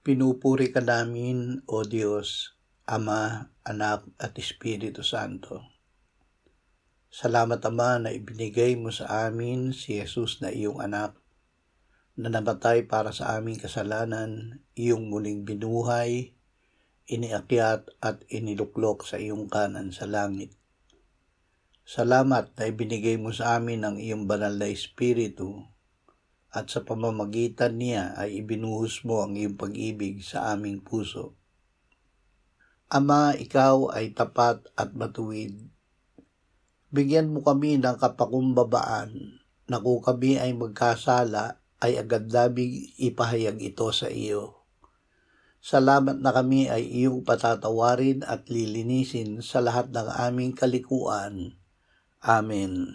Pinupuri ka namin, O Diyos, Ama, Anak at Espiritu Santo. Salamat, Ama, na ibinigay mo sa amin si Jesus na iyong anak, na namatay para sa aming kasalanan, iyong muling binuhay, iniakyat at iniluklok sa iyong kanan sa langit. Salamat na ibinigay mo sa amin ang iyong banal na Espiritu, at sa pamamagitan niya ay ibinuhos mo ang iyong pag-ibig sa aming puso. Ama, ikaw ay tapat at matuwid. Bigyan mo kami ng kapakumbabaan na kung kami ay magkasala ay agad naming ipahayag ito sa iyo. Salamat na kami ay iyong patatawarin at lilinisin sa lahat ng aming kalikuan. Amen.